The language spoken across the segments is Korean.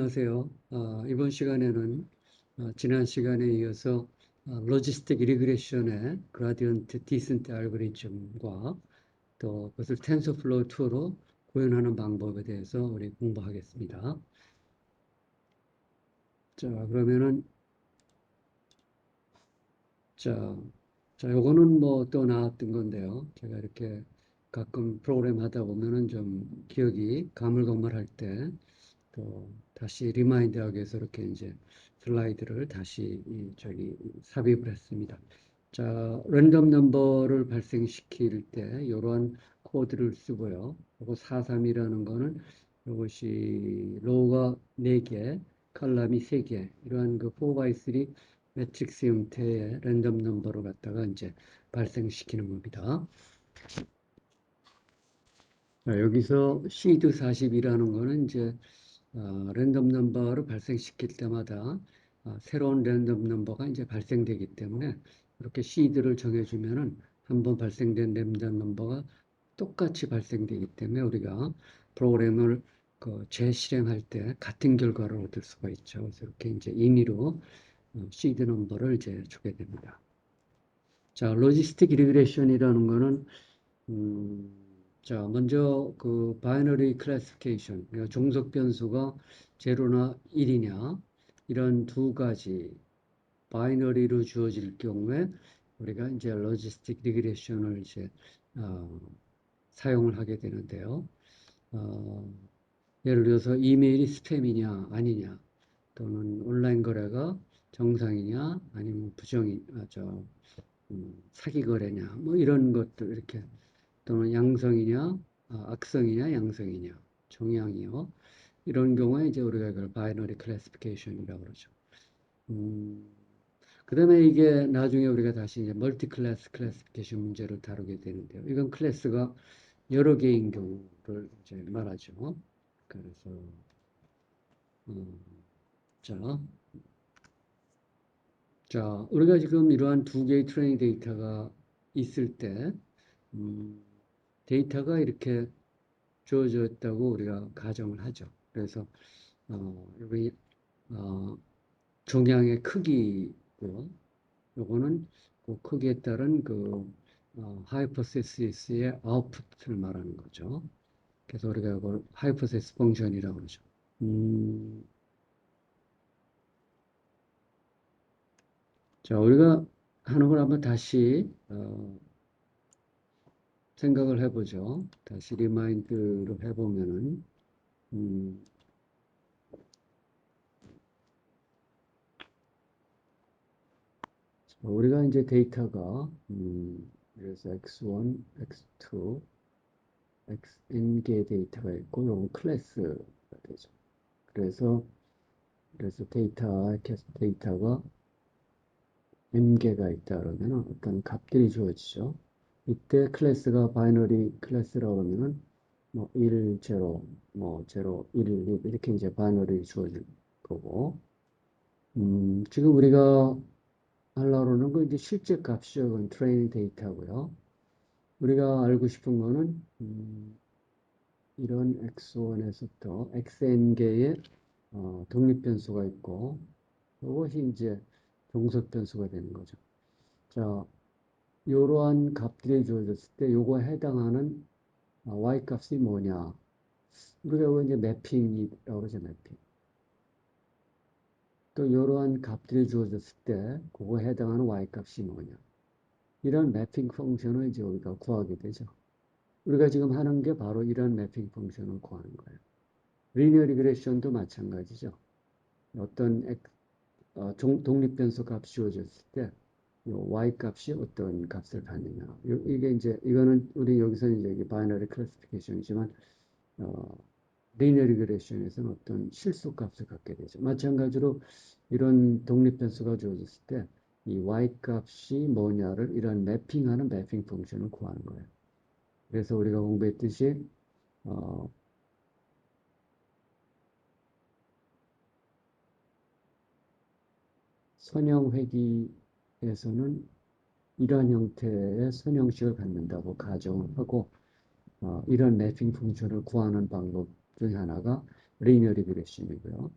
안녕하세요. 이번 시간에는 지난 시간에 이어서 로지스틱 리그레션의 그라디언트 디센트 알고리즘과 또 그것을 텐서플로우 2로 구현하는 방법에 대해서 우리 공부하겠습니다. 자, 그러면은 자, 요거는 뭐 또 나왔던 건데요. 제가 이렇게 가끔 프로그램 하다 보면은 좀 기억이 가물가물할 때 또 다시 리마인드하기 위해서 이렇게 이제 슬라이드를 다시 삽입을 했습니다. 자, 랜덤 넘버를 발생시킬 때 이러한 코드를 쓰고요. 그리고 43이라는 거는 이것이 로우가 4개, 칼럼이 3개, 이러한 그 4x3 매트릭스 형태의 랜덤 넘버를 갖다가 이제 발생시키는 겁니다. 자, 여기서 시드 40이라는 거는 이제 랜덤 넘버를 발생시킬 때마다 새로운 랜덤 넘버가 이제 발생되기 때문에 이렇게 시드를 정해주면은 한번 발생된 랜덤 넘버가 똑같이 발생되기 때문에 우리가 프로그램을 재실행할 때 같은 결과를 얻을 수가 있죠. 그래서 이렇게 이제 임의로 시드 넘버를 이제 주게 됩니다. 자, 로지스틱 리그레션이라는 거는 자, 먼저 그 바이너리 클래시피케이션, 그러니까 종속 변수가 제로나 1이냐 이런 두 가지 바이너리로 주어질 경우에 우리가 이제 로지스틱 리그레션을 이제 어, 사용을 하게 되는데요. 어, 예를 들어서 이메일이 스팸이냐 아니냐 또는 온라인 거래가 정상이냐 아니면 사기 거래냐 뭐 이런 것들 이렇게 또는 양성이냐, 악성이냐, 양성이냐, 종양이요. 이런 경우에 이제 우리가 이걸 바이너리 클래시피케이션이라고 그러죠. 그다음에 이게 나중에 우리가 다시 이제 멀티 클래스 클래시피케이션 문제를 다루게 되는데요. 이건 클래스가 여러 개인 경우를 이제 말하죠. 그래서 음, 자, 우리가 지금 이러한 두 개의 트레이닝 데이터가 있을 때 데이터가 이렇게 주어졌다고 우리가 가정을 하죠. 그래서 여기 종양의 크기고 요거는 그 크기에 따른 그 하이퍼세시스의 아웃풋을 말하는 거죠. 그래서 우리가 이걸 하이퍼세시스 펑션이라고 그러죠. 음, 자, 우리가 하는 걸 한번 다시 생각을 해보죠. 다시 리마인드를 해보면은 음, 우리가 이제 데이터가 그래서 x1, x2, n개의 데이터가 있고 이건 클래스가 되죠. 그래서 데이터가 n개가 있다 그러면 어떤 값들이 주어지죠. 이때 클래스가 바이너리 클래스라고 하면은 뭐 1, 0, 뭐 0, 1, 2 이렇게 이제 바이너리 주어질 거고 지금 우리가 하려고 하는 건 이제 실제 값이죠. 그건 트레이닝 데이터고요. 우리가 알고 싶은 거는 이런 x1에서부터 xn개의 독립변수가 있고 이것이 이제 종속변수가 되는 거죠. 자, 이러한 값들이 주어졌을 때 요거에 해당하는 y-값이 뭐냐. 우리가 이거 이제 매핑이라고 그러죠, 매핑. 또 이러한 값들이 주어졌을 때 그거에 해당하는 y-값이 뭐냐. 이런 매핑 펑션을 이제 우리가 구하게 되죠. 우리가 지금 하는 게 바로 이런 매핑 펑션을 구하는 거예요. 리니어 리그레션도 마찬가지죠. 어떤 독립변수 값이 주어졌을 때 y 값이 어떤 값을 갖느냐. 이게 이제 이거는 우리 여기서 이제 바이너리 클래시피케이션이지만 리니어 리그레션에서는 어떤 실수 값을 갖게 되죠. 마찬가지로 이런 독립변수가 주어졌을 때 이 y 값이 뭐냐를 이런 매핑하는 매핑 펑션을 구하는 거예요. 그래서 우리가 공부했듯이 어, 선형회귀에서는 이러한 형태의 선형식을 갖는다고 가정을 하고 이런 매핑 펑션을 구하는 방법 중 하나가 리니어 리그레션이고요.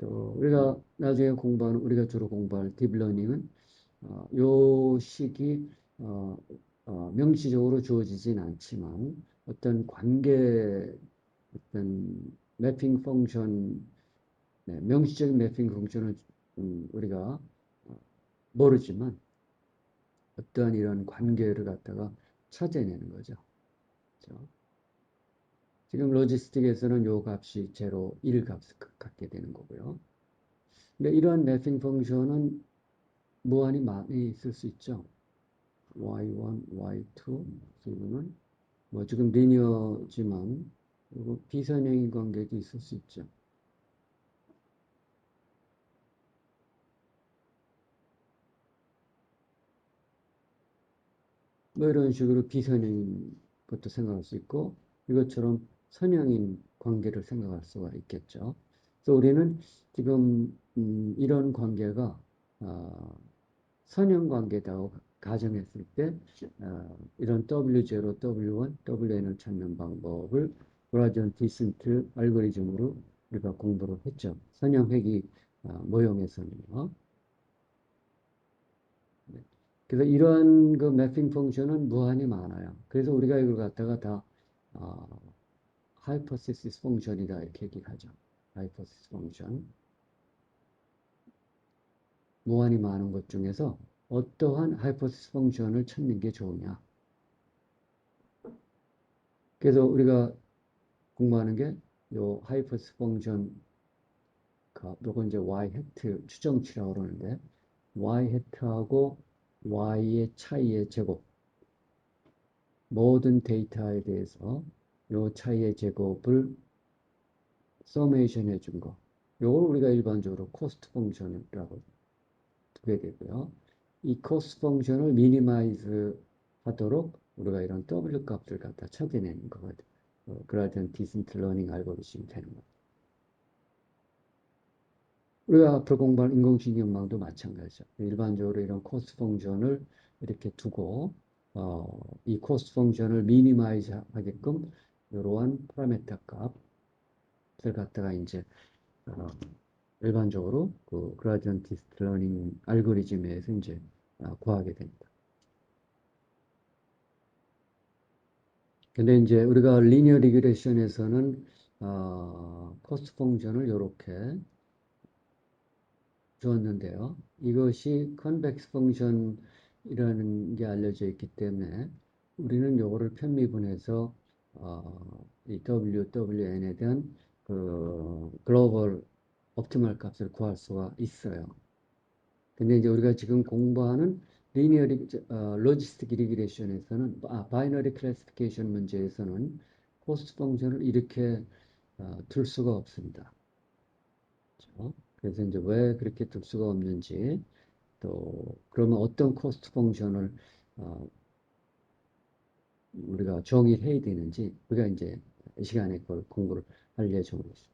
또 우리가 나중에 공부하는 우리가 주로 공부할 딥러닝은 요 식이 어, 명시적으로 주어지진 않지만 어떤 관계 어떤 매핑 펑션 네, 명시적인 매핑 펑션을 우리가 어, 모르지만 어떠한 이런 관계를 갖다가 찾아내는 거죠. 그렇죠? 지금 로지스틱에서는 요 값이 제로 1 값을 갖게 되는 거고요. 근데 이러한 매핑 펑션은 무한히 많이 있을 수 있죠. y1, y2, 이거는 뭐 지금 리니어지만 그리고 비선형인 관계도 있을 수 있죠. 뭐 이런 식으로 비선형인 것도 생각할 수 있고 이것처럼 선형인 관계를 생각할 수가 있겠죠. 그래서 우리는 지금 이런 관계가 선형 관계다고 가정했을 때 이런 W0, W1, WN을 찾는 방법을 브라전 디센트 알고리즘으로 우리가 공부를 했죠. 선형 회귀 모형에서는요. 네. 그래서 이러한 그 매핑 펑션은 무한히 많아요. 그래서 우리가 이걸 갖다가 다 하이퍼시스 펑션이다 이렇게 얘기하죠. 하이퍼시스 펑션. 무한히 많은 것 중에서 어떠한 하이퍼시스 펑션을 찾는 게 좋으냐. 그래서 우리가 공부하는 게 요 하이퍼스 펑션 요거 이제 y 해트 추정치라고 그러는데 y 해트하고 y의 차이의 제곱 모든 데이터에 대해서 요 차이의 제곱을 서메이션 해준 거 요걸 우리가 일반적으로 코스트 펑션이라고 두게 되고요. 이 코스트 펑션을 미니마이즈 하도록 우리가 이런 W 값을 갖다 찾아내는 거거든요. 그라디언트 디센트 러닝 알고리즘이 되는 거예요. 우리가 앞으로 공부할 인공신경망도 마찬가지죠. 일반적으로 이런 코스트 펑션을 이렇게 두고 이 코스트 펑션을 미니마이즈 하게끔 이러한 파라메터 값을 갖다가 이제 어, 일반적으로 그 그라디언트 디스트 러닝 알고리즘에서 이제 구하게 됩니다. 근데 이제 우리가 리니어 리그레션에서는 코스트 펑션을 이렇게 주었는데요. 이것이 컨벡스 펑션이라는 게 알려져 있기 때문에 우리는 요거를 편미분해서 이 WN에 대한 그 글로벌 옵티멀 값을 구할 수가 있어요. 근데 이제 우리가 지금 공부하는 리니어 로지스틱 리그레션에서는 바이너리 클래시피케이션 문제에서는 코스트 펑션을 이렇게 둘 수가 없습니다. 그렇죠? 그래서 이제 왜 그렇게 둘 수가 없는지 또 그러면 어떤 코스트 펑션을 어, 우리가 정의해야 되는지 우리가 이제 이 시간에 그걸 공부를 할 예정으로 있습니다.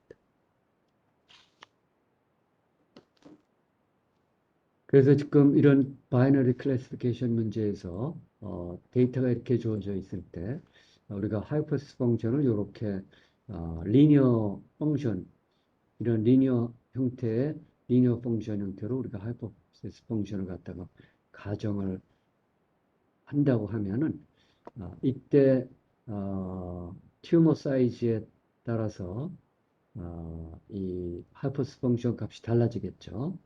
그래서 지금 이런 바이너리 클래시피케이션 문제에서 데이터가 이렇게 주어져 있을 때 우리가 하이퍼스 펑션을 이렇게 리니어 펑션 이런 리니어 형태의 리니어 펑션 형태로 우리가 하이퍼스 펑션을 갖다가 가정을 한다고 하면은 이때 튜머 사이즈에 따라서 이 하이퍼스 펑션 값이 달라지겠죠.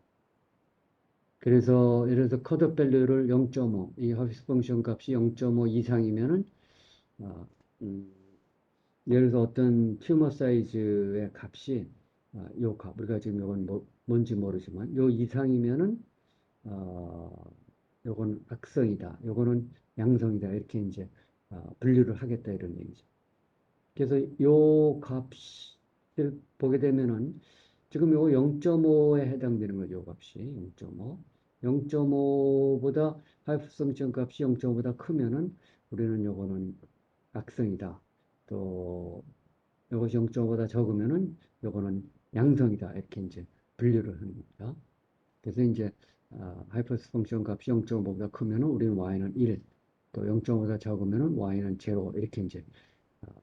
그래서 예를 들어서 컷오프 밸류를 0.5, 이 하이퍼스 펑션 값이 0.5 이상이면은 어, 음, 예를 들어서 어떤 튜머 사이즈의 값이 요 값, 우리가 지금 이건 뭔지 모르지만 요 이상이면은 요건 악성이다, 요거는 양성이다 이렇게 이제 분류를 하겠다 이런 얘기죠. 그래서 요 값을 보게 되면은 지금 요거 0.5에 해당되는 거죠. 요 값이 0.5. 0.5보다 하이프성션 값이 0.5보다 크면은 우리는 요거는 악성이다. 또 요것이 0.5보다 적으면은 요거는 양성이다. 이렇게 이제 분류를 하는 겁니다. 그래서 이제 하이퍼스 펑션 값이 0.5보다 크면은 우리는 y는 1, 또 0.5보다 적으면은 y는 0 이렇게 이제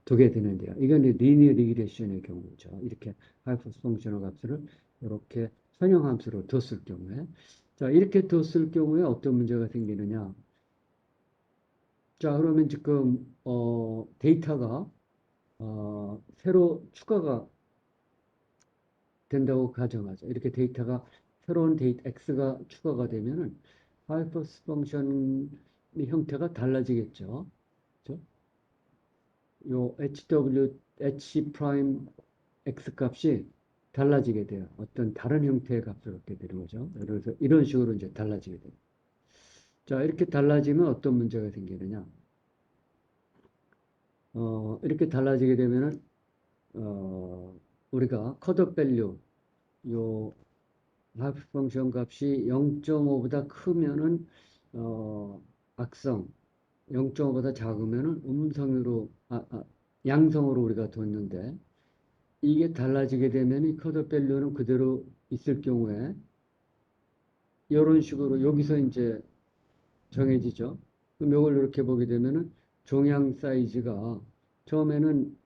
두게 되는데요. 이건 리니어 리그레션의 경우죠. 이렇게 하이퍼스 펑션의 값을 이렇게 선형함수로 뒀을 경우에. 자, 이렇게 뒀을 경우에 어떤 문제가 생기느냐. 자, 그러면 지금, 데이터가, 새로 추가가 된다고 가정하죠. 이렇게 데이터가, 새로운 데이터 X가 추가가 되면은, 하이퍼스 펑션의 형태가 달라지겠죠. 그죠? 요 H 프라임 X 값이 달라지게 돼요. 어떤 다른 형태의 값을 얻게 되는 거죠. 그래서 이런 식으로 이제 달라지게 돼요. 자, 이렇게 달라지면 어떤 문제가 생기느냐. 이렇게 달라지게 되면은, 우리가 컷오프 밸류, 요 하이프 펑션 값이 0.5보다 크면은, 악성, 0.5보다 작으면은 양성으로 우리가 뒀는데, 이게 달라지게 되면 이 컷오프 밸류는 그대로 있을 경우에, 이런 식으로 여기서 이제 정해지죠. 그럼 이걸 이렇게 보게 되면은 종양 사이즈가 처음에는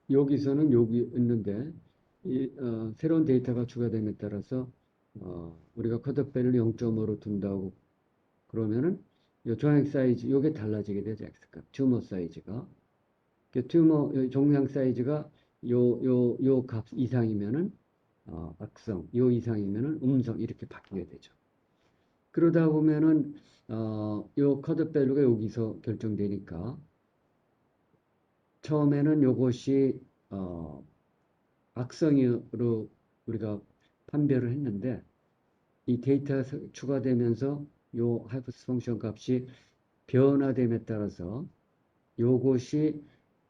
여기서는 여기 있는데 새로운 데이터가 추가됨에 따라서 우리가 컷오프밸을 0.5로 둔다고 그러면은 이 종양 사이즈 요게 달라지게 되죠. X값 튜머 사이즈가 종양 사이즈가 요 값 이상이면은 악성, 요 이상이면은 음성 이렇게 바뀌게 되죠. 그러다 보면은 요 컷오프밸류가 여기서 결정되니까 처음에는 요것이 악성으로 우리가 판별을 했는데 이 데이터가 추가되면서 요 하이퍼스 펑션 값이 변화됨에 따라서 요것이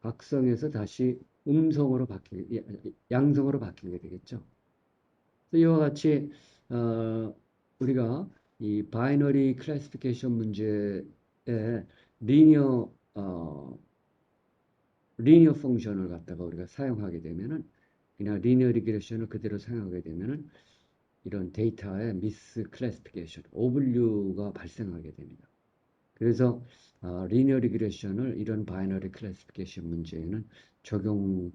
악성에서 다시 양성으로 바뀌게 되겠죠. 이와 같이 우리가 이 바이너리 클래시피케이션 문제에 리니어 리니어 펑션을 갖다가 우리가 사용하게 되면은 그냥 리니어 리그레션을 그대로 사용하게 되면은 이런 데이터의 미스 클래시피케이션, 오분류가 발생하게 됩니다. 그래서 리니어 리그레션을 이런 바이너리 클래시피케이션 문제에는 적용할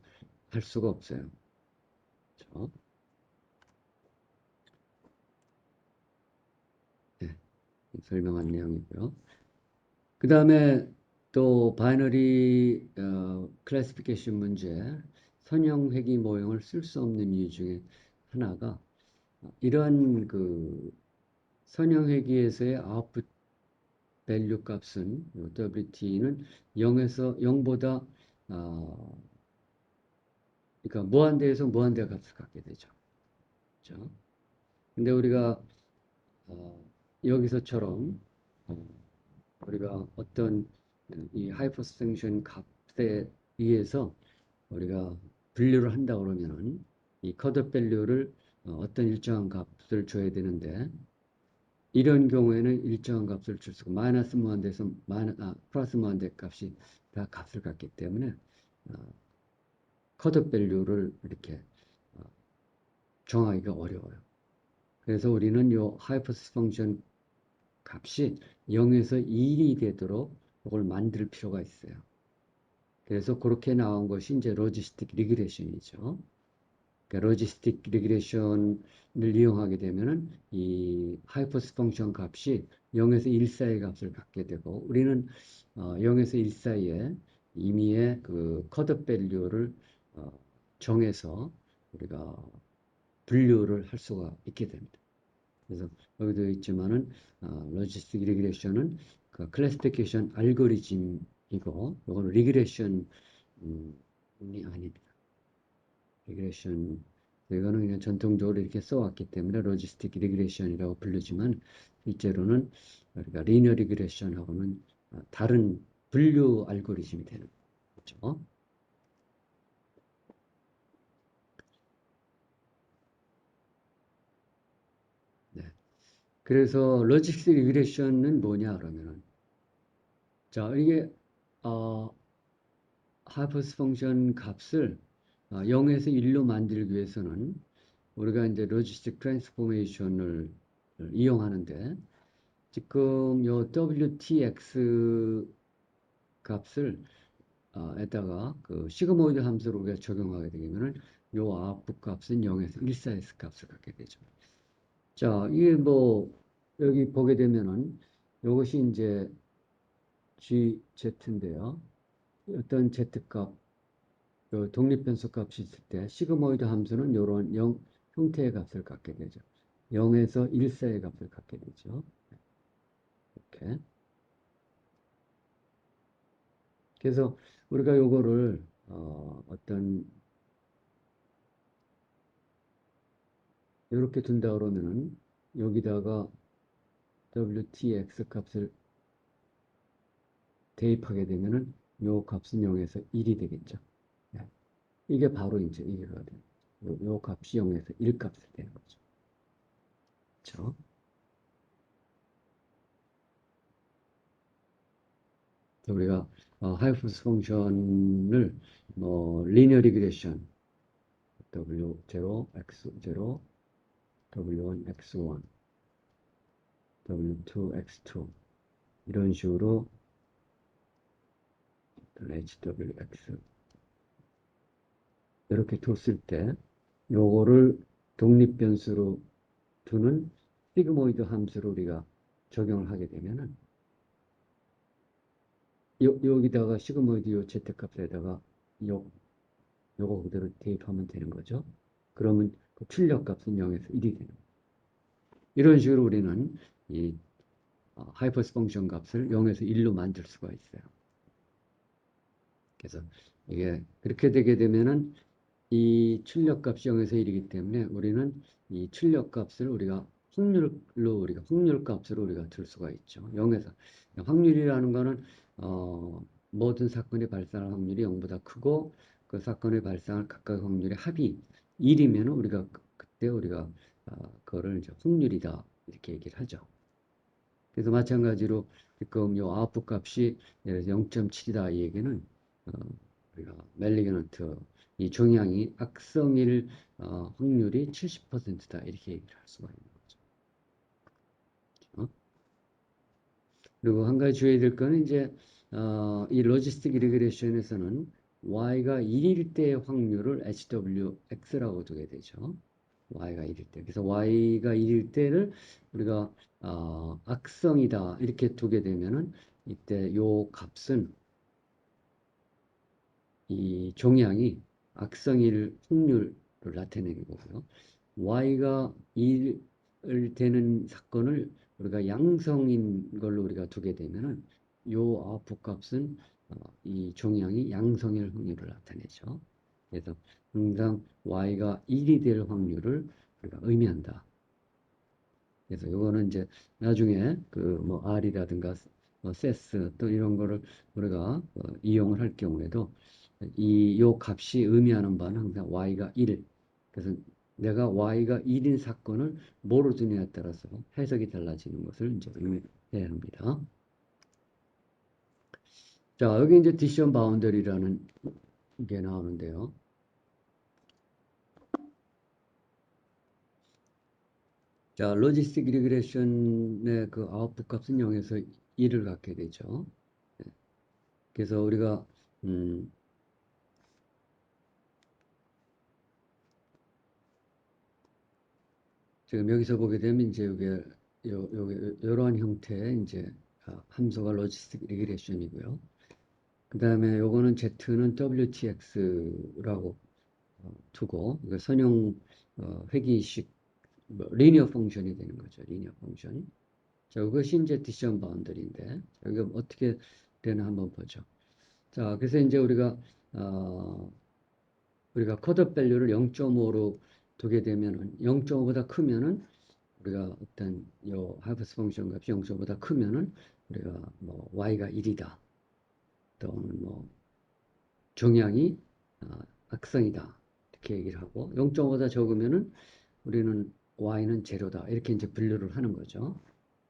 수가 없어요. 그렇죠? 네, 설명한 내용이고요. 그 다음에 또 바이너리 클래시피케이션 문제 선형 회귀 모형을 쓸 수 없는 이유 중에 하나가 이러한 그 선형 회귀에서의 아웃풋 밸류 값은 WT는 0보다 그러니까 무한대에서 무한대 값을 갖게 되죠. 그렇죠? 근데 우리가 여기서처럼 어, 우리가 어떤 이 하이퍼스텐션 값에 의해서 우리가 분류를 한다 그러면은 이 컷오프 밸류를 어떤 일정한 값을 줘야 되는데 이런 경우에는 일정한 값을 줄 수가 마이너스 무한대에서 플러스 무한대 값이 다 값을 갖기 때문에 컷오프 밸류를 이렇게 어, 정하기가 어려워요. 그래서 우리는 이 하이퍼스 펑션 값이 0에서 1이 되도록 이걸 만들 필요가 있어요. 그래서 그렇게 나온 것이 이제 로지스틱 리그레션이죠. 그러니까 로지스틱 리그레션을 이용하게 되면은 이 하이퍼스 펑션 값이 0에서 1 사이의 값을 갖게 되고 우리는 0에서 1 사이에 임의의 그 컷오프 밸류를 정해서 우리가 분류를 할 수가 있게 됩니다. 그래서 여기도 있지만은 로지스틱 리그레션은 그 클래시피케이션 알고리즘이고 이거는 리그레션이 아닙니다. 리그레션 이거는 그냥 전통적으로 이렇게 써왔기 때문에 로지스틱 리그레션이라고 부르지만 실제로는 우리가 리니어 리그레션하고는 다른 분류 알고리즘이 되는 거죠. 네. 그래서 로지스틱 리그레션은 뭐냐 그러면은 자 이게 어, 하이퍼스 펑션 값을 0에서 1로 만들기 위해서는 우리가 이제 로지스틱 트랜스포메이션을 이용하는데 지금 요 WTX 값을 에다가 그 시그모이드 함수를 우리가 적용하게 되면은 요 아웃풋 값은 0에서 1 사이즈 값을 갖게 되죠. 자, 이게 뭐 여기 보게 되면은 이것이 이제 GZ인데요. 어떤 Z값, 독립변수 값이 있을 때 시그모이드 함수는 이런 형태의 값을 갖게 되죠. 0에서 1 사이의 값을 갖게 되죠. 이렇게. 그래서 우리가 요거를 어떤 이렇게 둔다 그러면은 여기다가 WTX 값을 대입하게 되면은 요 값은 0에서 1이 되겠죠. 네. 이게 바로 이제 이게가 돼요. 요 값이 0에서 1 값이 되는 거죠. 그렇죠? 우리가 하이퍼스 펑션을 뭐 리니어 리그레션 W0, X0, W1, X1, W2, X2 이런 식으로 HWX 이렇게 뒀을 때 요거를 독립변수로 두는 시그모이드 함수를 우리가 적용을 하게 되면은 여기다가 시그모이드 요 z값에다가 요거 그대로 대입하면 되는 거죠. 그러면 그 출력값은 0에서 1이 되는 거예요. 이런 식으로 우리는 이 하이퍼스 펑션 값을 0에서 1로 만들 수가 있어요. 그래서 이게 그렇게 되게 되면은 이 출력값이 0에서 1이기 때문에 우리는 이 출력값을 우리가 확률값으로 우리가 들 수가 있죠. 0에서 확률이라는 거는 모든 사건이 발생할 확률이 0보다 크고 그 사건이 발생할 각각 확률의 합이 1이면 우리가 그때 우리가 그거를 이제 확률이다 이렇게 얘기를 하죠. 그래서 마찬가지로 지금 요 아웃풋 값이 예를 들어서 0.7이다 이 얘기는 우리가 멜리그넌트 이 종양이 악성일 확률이 70%다 이렇게 얘기를 할 수가 있는 거죠. 어? 그리고 한 가지 주의해야 될 거는 이제 이 로지스틱 리그레션에서는 y가 1일 때의 확률을 HWX라고 두게 되죠. y가 1일 때. 그래서 y가 1일 때를 우리가 악성이다 이렇게 두게 되면은 이때 요 값은 이 종양이 악성일 확률을 나타내는 거고요. y가 1을 되는 사건을 우리가 양성인 걸로 우리가 두게 되면은 요 아웃풋 값은 이 종양이 양성일 확률을 나타내죠. 그래서 항상 y가 1이 될 확률을 우리가 의미한다. 그래서 요거는 이제 나중에 그 뭐 R이라든가 뭐 세스 또 이런 거를 우리가 이용을 할 경우에도 요 값이 의미하는 바는 항상 y가 1. 그래서 내가 y가 1인 사건을 뭐로 두느냐에 따라서 해석이 달라지는 것을 이제 의미해야 합니다. 자, 여기 이제 디시전 바운더리라는 게 나오는데요. 자, 로지스틱 리그레션의 그 아웃풋 값은 0에서 1을 갖게 되죠. 그래서 우리가 지금 여기서 보게 되면 이제 요게 요런 형태의 이제 함수가 로지스틱 리그레션이고요. 그 다음에 요거는 Z는 WTX라고 두고 이거 선형 회귀식 뭐 리니어 펑션이 되는 거죠. 리니어 펑션. 자, 이것이 이제 디시전 바운더리인데 여기가 어떻게 되나 한번 보죠. 자, 그래서 이제 우리가 컷업 밸류를 0.5로 두게 되면은 0.5보다 크면은 우리가 어떤 요 하이퍼스 펑션 값이 0.5보다 크면은 우리가 뭐 y가 1이다 또는 뭐 종양이 악성이다 이렇게 얘기를 하고 0.5보다 적으면은 우리는 y는 제로다 이렇게 이제 분류를 하는 거죠.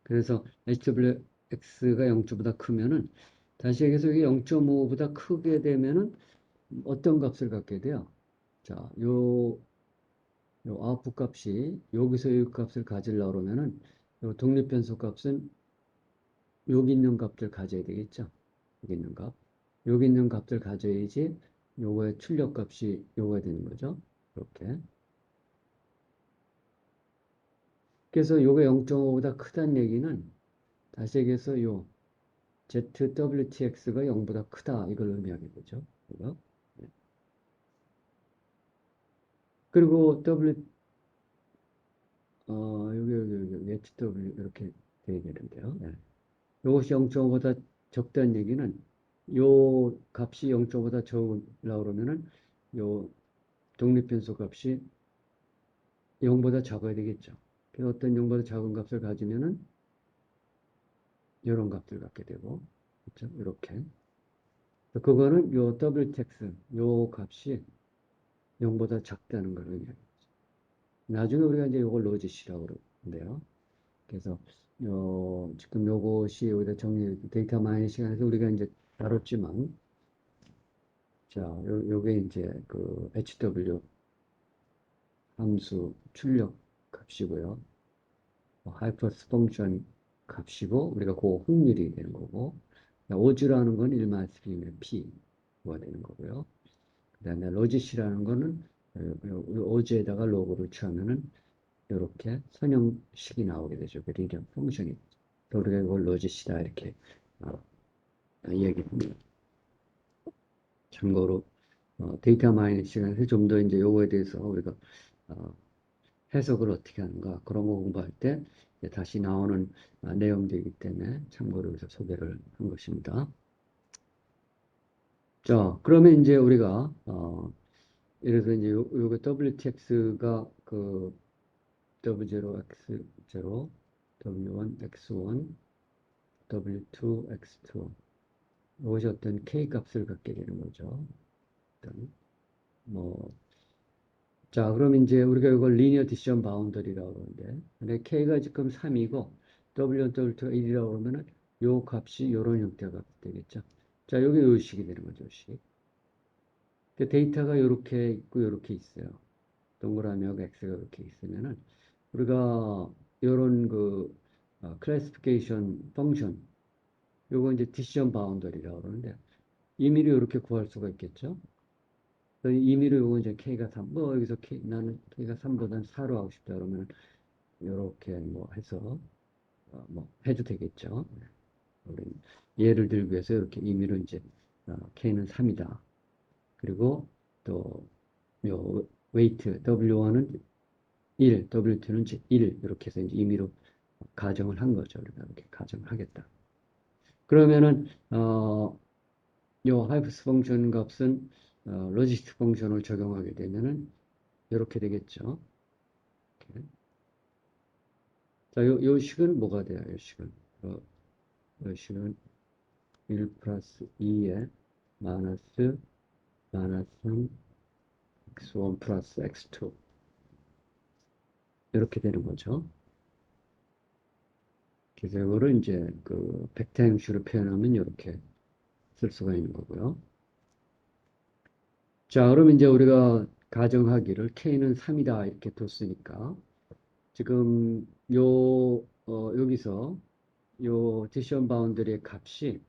그래서 HWX가 0.5보다 크면은 다시 얘기해서 이게 0.5보다 크게 되면은 어떤 값을 갖게 돼요? 자, 요 아웃풋 값이 여기서 이 값을 가지려고 그러면은 요 독립변수 값은 여기 있는 값들 가져야 되겠죠. 여기 있는 값. 여기 있는 값들 가져야지 요거의 출력 값이 요거가 되는 거죠. 이렇게. 그래서 요게 0.5보다 크다는 얘기는 다시 얘기해서 요 ZWTX가 0보다 크다 이걸 의미하게 되죠. 이거. 네. 그리고 여기 HW 이렇게 돼야 되는데요. 네. 이것이 0.5보다 적다는 얘기는 요 값이 0.5보다 적으려고 그러면은 요 독립변수 값이 0보다 작아야 되겠죠. 그래서 어떤 0보다 작은 값을 가지면은 이런 값들 갖게 되고, 그렇죠? 이렇게. 그거는 요 WTX, 요 값이 0보다 작다는 걸 의미해요. 나중에 우리가 이제 요걸 로짓이라고 그러는데요. 그래서 지금 요것이 여기다 정리 데이터 마이닝 시간에서 우리가 이제 다뤘지만 자, 요게 이제 그 HW 함수 출력 값이고요. 하이퍼스 펑션 값이고 우리가 그 확률이 되는 거고 오즈라는 건 1-B면 P가 되는 거고요. 그 다음에 로짓이라는 거는 오즈에다가 로그를 취하면은 이렇게 선형식이 나오게 되죠. 그 리니어 펑션이. 우리가 이걸 로짓이다 이렇게 어, 얘기합니다. 참고로 데이터 마이닝 시간에서 좀 더 이제 요거에 대해서 우리가 어, 해석을 어떻게 하는가 그런 거 공부할 때 다시 나오는 내용들이기 때문에 참고로 여기서 소개를 한 것입니다. 자, 그러면 이제 우리가 예를 들어 이제 요거 WTX가 그 W0, X0, W1, X1, W2, X2 이것이 어떤 K 값을 갖게 되는 거죠. 일단 뭐 자, 그럼 이제 우리가 이걸 리니어 디시전 바운더리라고 그러는데, 근데 K가 지금 3이고, W1, W2가 1이라고 그러면은, 요 값이 요런 형태가 되겠죠. 자, 요게 요 식이 되는 거죠, 식. 그 데이터가 요렇게 있고, 요렇게 있어요. 동그라미하고 X가 이렇게 있으면은, 우리가 요런 그, 클래시피케이션 펑션, 요거 이제 디시전 바운더리라고 그러는데, 임의로 이렇게 구할 수가 있겠죠. 임의로 요거 이제 K가 3, 뭐 여기서 나는 K가 3보다는 4로 하고 싶다 그러면 이렇게 뭐 해서 뭐 해도 되겠죠. 우리 예를 들기 위해서 이렇게 임의로 이제 K는 3이다. 그리고 또 요 웨이트 W1은 1, W2는 1 이렇게 해서 이제 임의로 가정을 한 거죠. 우리가 이렇게 가정을 하겠다. 그러면은 요 하이브스 펑션 값은 로지스트 펑션을 적용하게 되면은 이렇게 되겠죠. 이렇게. 자, 요 식은 뭐가 돼요? 요 식은 요 식은 1 플러스 2에 마이너스 3 x1 플러스 x2 이렇게 되는 거죠. 그래서 이거를 이제 그 벡터 형식으로 표현하면 이렇게 쓸 수가 있는 거고요. 자, 그럼 이제 우리가 가정하기를 k는 3이다 이렇게 뒀으니까 지금 여기서 요 디션 바운더리의 값이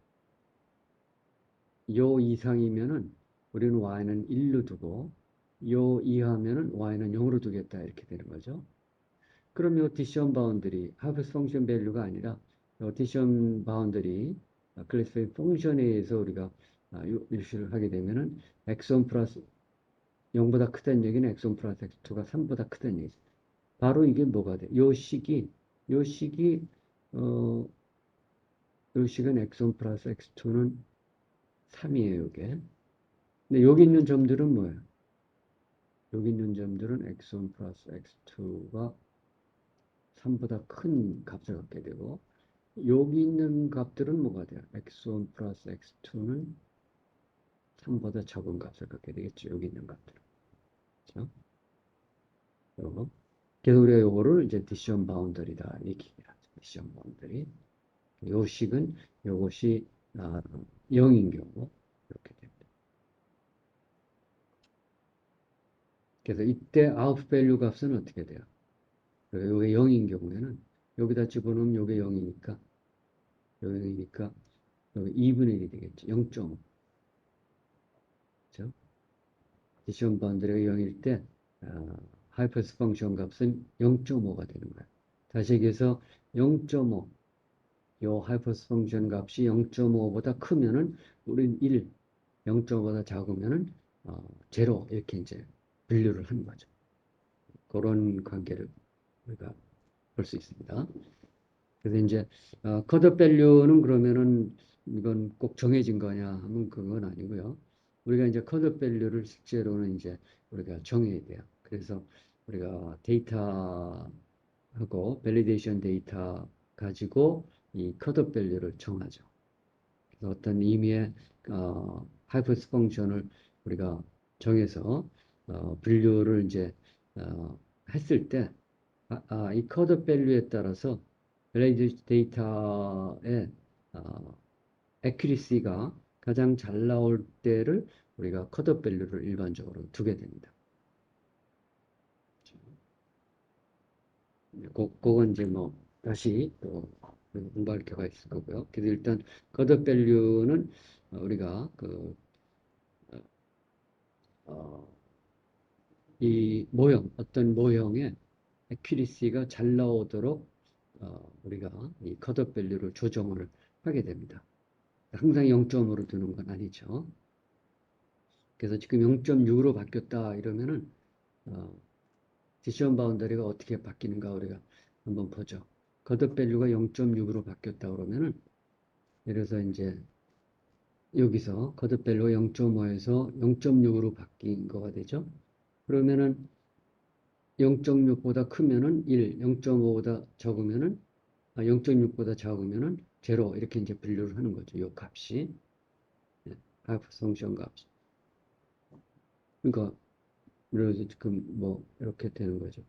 요 이상이면은 우리는 y는 1로 두고 요 이하면은 y는 0으로 두겠다 이렇게 되는 거죠. 그럼 요 디션 바운더리 하브스 펑션 밸류가 아니라 요 디션 바운더리 클래스파이 펑션에 의해서 우리가 일시를 하게 되면은 x1 플러스 0보다 크다는 얘기는 x1 플러스 x2가 3보다 크다는 얘기죠. 바로 이게 뭐가 돼? 요 식이 어, 요 식은 x1 플러스 x2는 3이에요, 이게. 근데 여기 있는 점들은 뭐예요? 여기 있는 점들은 x1 플러스 x2가 3보다 큰 값을 갖게 되고 여기 있는 값들은 뭐가 돼요? x1 플러스 x2는 3보다 적은 값을 갖게 되겠죠. 여기 있는 값들은. 그렇죠? 요거. 그래서 우리가 요거를 이제 디시전 바운더리다 이렇게 얘기하죠. 디시전 바운더리. 요 식은 요것이 0인 경우 이렇게 됩니다. 그래서 이때 아웃 밸류 값은 어떻게 돼요? 요게 0인 경우에는 여기다 집어넣으면 요게 0이니까 여기니까 여기 2분의 1이 되겠죠. 0.5. 그죠? 디시전 바운더리가 0일 때 하이퍼스 펑션 값은 0.5가 되는 거예요. 다시 얘기해서 0.5, 요 하이퍼스 펑션 값이 0.5보다 크면은 우린 1, 0.5보다 작으면은 제로 이렇게 이제 분류를 하는 거죠. 그런 관계를 우리가 볼 수 있습니다. 그래서 이제 컷업 밸류는 그러면은 이건 꼭 정해진 거냐 하면 그건 아니고요. 우리가 이제 컷업 밸류를 실제로는 이제 우리가 정해야 돼요. 그래서 우리가 데이터하고 밸리데이션 데이터 가지고 이 컷업 밸류를 정하죠. 그래서 어떤 의미의 하이퍼스 펑션을 우리가 정해서 분류를 이제 했을 때 이 컷업 밸류에 따라서 밸리데이션 데이터의 애큐리시가 가장 잘 나올 때를 우리가 컷업 밸류를 일반적으로 두게 됩니다. 그건 이제 뭐 다시 또 공부할 기회가 있을 거고요. 그래서 일단 컷업 밸류는 우리가 어, 이 모형, 어떤 모형의 애큐리시가 잘 나오도록 우리가 이 컷업 밸류를 조정을 하게 됩니다. 항상 0점으로 두는 건 아니죠. 그래서 지금 0.6으로 바뀌었다 이러면은 디시전 바운더리가 어떻게 바뀌는가 우리가 한번 보죠. 컷업 밸류가 0.6으로 바뀌었다 그러면은 예를 들어서 이제 여기서 컷업 밸류가 0.5에서 0.6으로 바뀐 거가 되죠. 그러면은 0.6보다 크면은 1, 0.5보다 적으면은 0.6보다 작으면은 제로 이렇게 이제 분류를 하는 거죠. 이 값이 하이퍼펑션 값. 그러니까 그래서 지금 뭐 이렇게 되는 거죠.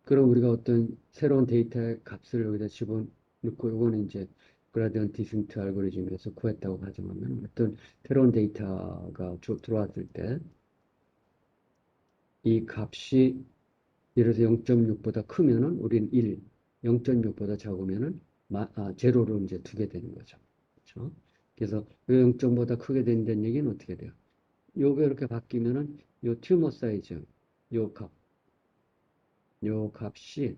그럼 우리가 어떤 새로운 데이터의 값을 여기다 집어넣고 이거는 이제 그라디언트 디센트 알고리즘에서 구했다고 가정하면 어떤 새로운 데이터가 들어왔을 때 이 값이 예를 들어서 0.6보다 크면은 우리는 1, 0.6보다 작으면은 제로로 이제 두게 되는 거죠. 그렇죠? 그래서 이 0.보다 크게 된다는 얘기는 어떻게 돼요? 요게 이렇게 바뀌면은 요 튜머 사이즈, 요 값, 요 값이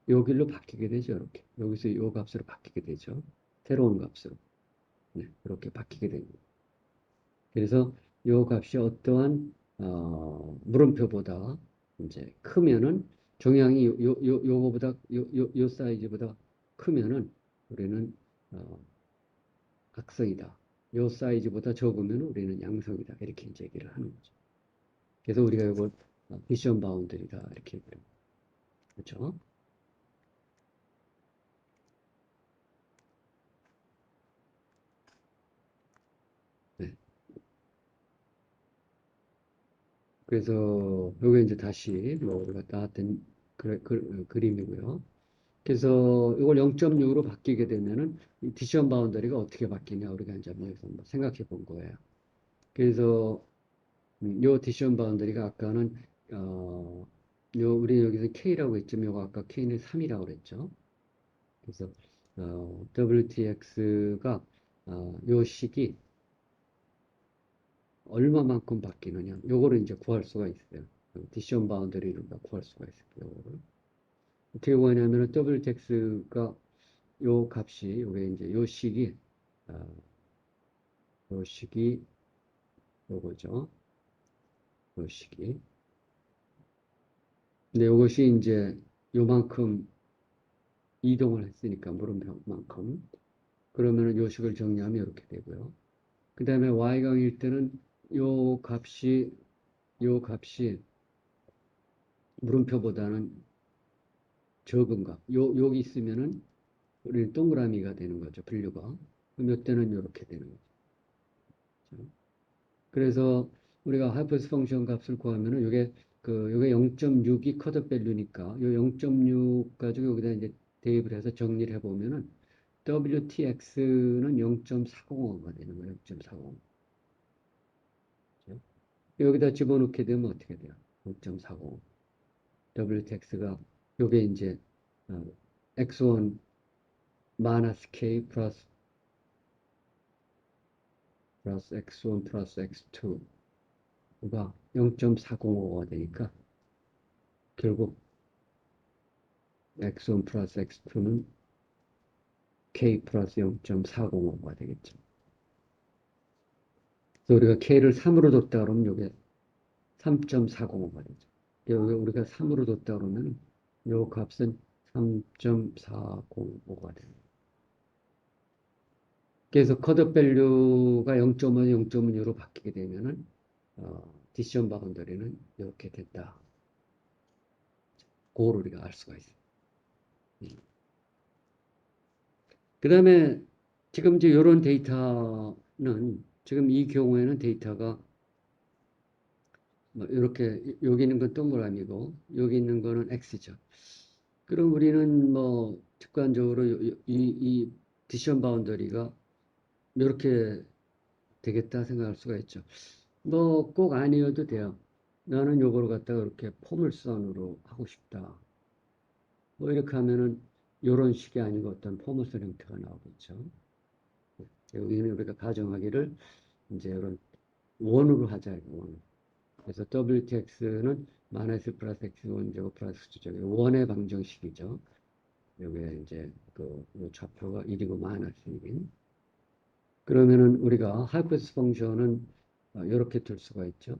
요 길로 바뀌게 되죠. 이렇게. 여기서 요 값으로 바뀌게 되죠. 새로운 값으로. 네, 이렇게 바뀌게 됩니다. 그래서 요 값이 어떠한 물음표보다 이제 크면은 종양이 요거보다 요 사이즈보다 크면은 우리는 악성이다. 요 사이즈보다 적으면 우리는 양성이다. 이렇게 이제 얘기를 하는 거죠. 그래서 우리가 이걸 미션 바운드리다 이렇게 얘기를 합니다. 그렇죠? 네. 그래서 요게 이제 다시 뭐 우리가 나왔던 그림이고요. 그래서 이걸 0.6으로 바뀌게 되면은 이 디시전 바운더리가 어떻게 바뀌냐 우리가 이제 여기서 한번 생각해 본 거예요. 그래서 요 디시전 바운더리가 아까는 요 우리 여기서 K라고 했지만 요거 아까 K는 3이라고 그랬죠. 그래서 WTX가 요 식이 얼마만큼 바뀌느냐 요거를 이제 구할 수가 있어요. 디시전 바운더리를 구할 수가 있어요. 요거를. 어떻게 구하냐면은 WTX가 요 값이 요게 이제 요 식이 어, 요 식이 요거죠. 요 식이. 근데 요것이 이제 요만큼 이동을 했으니까 물음표만큼 그러면은 요 식을 정리하면 이렇게 되고요. 그 다음에 y강일 때는 요 값이 요 값이 물음표보다는 적은 값. 여기 있으면은 우리는 동그라미가 되는 거죠. 분류가. 그럼 요 때는 이렇게 되는 거죠. 그래서 우리가 하이퍼스 펑션 값을 구하면은 요게 0.6이 컷업 밸류니까 요 0.6 가지고 여기다 이제 대입을 해서 정리를 해보면은 WTX는 0.405가 되는 거예요. 0.405. 여기다 집어넣게 되면 어떻게 돼요? 0.405. WTX가 요게 이제 x1 마이너스 k 플러스 x1 플러스 x2가 0.405가 되니까 결국 x1 플러스 x2는 k 플러스 0.405가 되겠죠. 그래서 우리가 k를 3으로 뒀다 그러면 이게 3.405가 되죠. 여기 우리가 3으로 뒀다 그러면 이 값은 3.405가 됩니다. 그래서 컷오프 밸류가 0.5, 0.6로 바뀌게 되면은 디시전 바운더리는 이렇게 된다. 그걸 우리가 알 수가 있어요. 그 다음에 지금 이제 이런 데이터는 지금 이 경우에는 데이터가 뭐 이렇게 여기 있는 건 동그라미고 여기 있는 거는 x죠. 그럼 우리는 뭐 직관적으로 이 디시전 바운더리가 이렇게 되겠다 생각할 수가 있죠. 뭐 꼭 아니어도 돼요. 나는 요거를 갖다가 이렇게 포물선으로 하고 싶다. 뭐 이렇게 하면은 요런 식이 아니고 어떤 포물선 형태가 나오겠죠. 여기는 우리가 가정하기를 이제 이런 원으로 하자, 원. 그래서 WTX는 마이너스 플러스 X1 제곱 플러스 2제곱 원의 방정식이죠. 여기에 이제 그 좌표가 1이고 마이너스 1인. 그러면은 우리가 하이퍼스 펑션은 이렇게 둘 수가 있죠.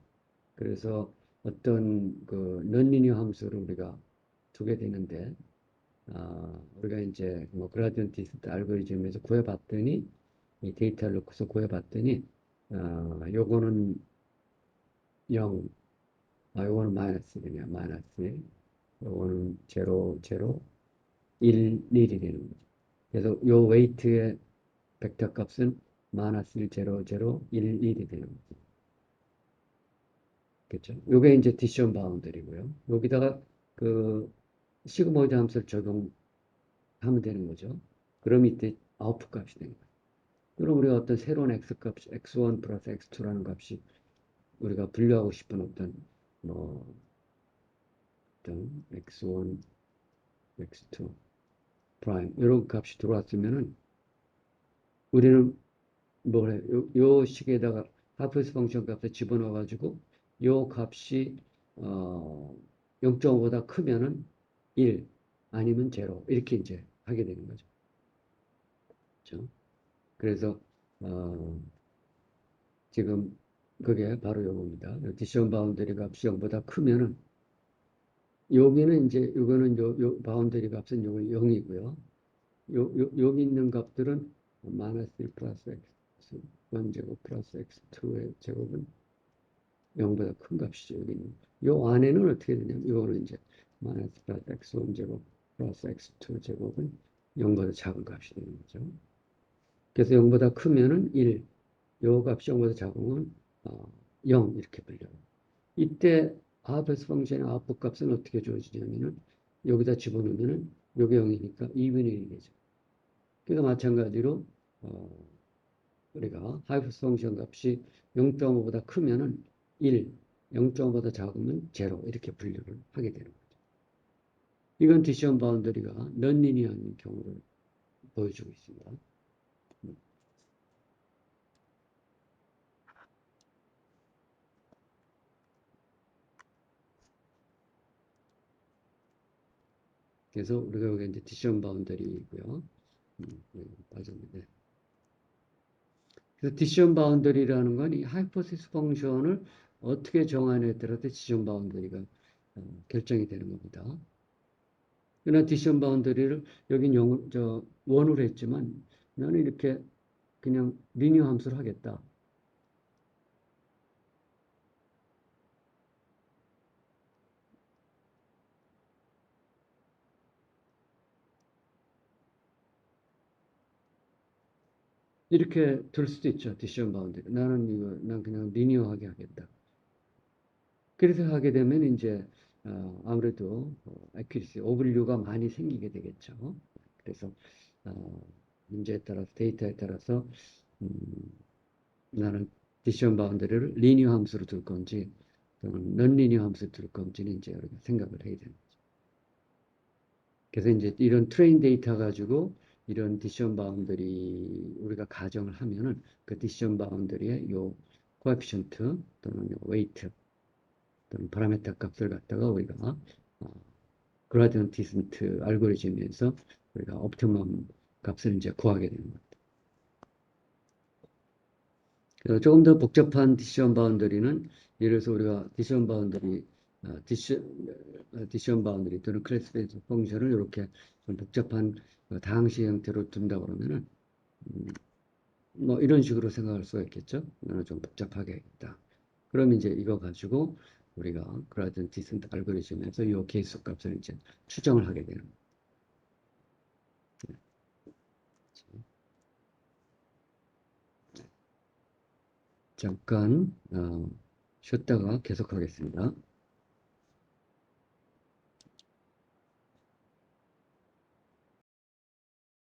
그래서 어떤 그 넌리니어 함수를 우리가 두게 되는데 우리가 이제 뭐 그라디언트 디스트 알고리즘에서 구해봤더니 이 데이터를 놓고서 구해봤더니 요거는 0, 요거는 마이너스 1이냐 마이너스 1, 요거는 0, 0, 1, 1이 되는 거죠. 그래서 요 웨이트의 벡터 값은 마이너스 1, 0, 0, 1, 1이 되는 거죠. 그렇죠? 요게 이제 디시전 바운더리고요. 여기다가 그 시그모이드 함수를 적용하면 되는 거죠. 그럼 이때 아웃풋 값이 되는 거예요. 그럼 우리가 어떤 새로운 x값, x1 플러스 x2라는 값이 우리가 분류하고 싶은 어떤 뭐 어떤 x1, x2 프라임 이런 값이 들어왔으면은 우리는 뭘 해? 요 식에다가 하프스 펑션 값을 집어넣어 가지고 요 값이 0.5보다 크면은 1 아니면 0 이렇게 이제 하게 되는 거죠. 그렇죠? 그래서 지금 그게 바로 요겁니다. 디시전 바운더리 값이 0보다 크면은 여기는 이제 이거는 요 바운더리 값은 요거 0이고요. 여기 있는 값들은 마이너스 1 플러스 x 1제곱 플러스 x2의 제곱은 0보다 큰 값이죠. 여기는. 요 안에는 어떻게 되냐면 이거는 이제 마이너스 플러스 x1제곱 플러스 x2 제곱은 0보다 작은 값이 되는 거죠. 그래서 0보다 크면은 1, 요 값이 0보다 작으면 0 이렇게 불려요. 이때 하프스 펑션의 아웃풋 값은 어떻게 주어지냐면은 여기다 집어넣으면은 요게 0이니까 2분의 1이 되죠. 그러니까 마찬가지로 우리가 하이퍼스 펑션 값이 0.5보다 크면은 1, 0.5보다 작으면 0 이렇게 분류를 하게 되는 거죠. 이건 디시전 바운더리가 넌리니어한 경우를 보여주고 있습니다. 그래서 우리가 여기 이제 디시전 바운더리이고요. 빠졌는데. 그래서 디시전 바운더리라는 건 이 하이포시스 펑션을 어떻게 정하느냐에 따라서 디시전 바운더리가 결정이 되는 겁니다. 그러나 디시전 바운더리를 여긴 원으로 했지만 나는 이렇게 그냥 리니어 함수를 하겠다. 이렇게 들 수도 있죠. 디시전 바운더리. 난 그냥 리니어하게 하겠다. 그래서 하게 되면 이제 아무래도 accuracy, 오버류가 많이 생기게 되겠죠. 그래서 문제에 따라서 데이터에 따라서 음, 나는 디시전 바운더리를 리니어 함수로 둘 건지 또는 넌 리니어 함수로 둘 건지는 이제 여러 생각을 해야 되는 거죠. 그래서 이제 이런 트레인 데이터 가지고 이런 디시전 바운더리 우리가 가정을 하면은 그 디시전 바운더리의 요 코에피션트 또는 요 웨이트 또는 파라메터 값을 갖다가 우리가 그라디언트 디센트 알고리즘에서 우리가 옵티멈 값을 이제 구하게 되는 거예요. 그래서 조금 더 복잡한 디시전 바운더리는 예를 들어서 우리가 디시전 바운더리 디시전 바운더리 또는 클래스페이스 펑션을 이렇게 좀 복잡한 다항식 형태로 둔다 그러면은 뭐 이런 식으로 생각할 수가 있겠죠. 나는 좀 복잡하게 했다. 그럼 이제 이거 가지고 우리가 그라디언트 디센트 알고리즘에서 이 개수 값을 이제 추정을 하게 되는 거예요. 잠깐 쉬었다가 계속하겠습니다.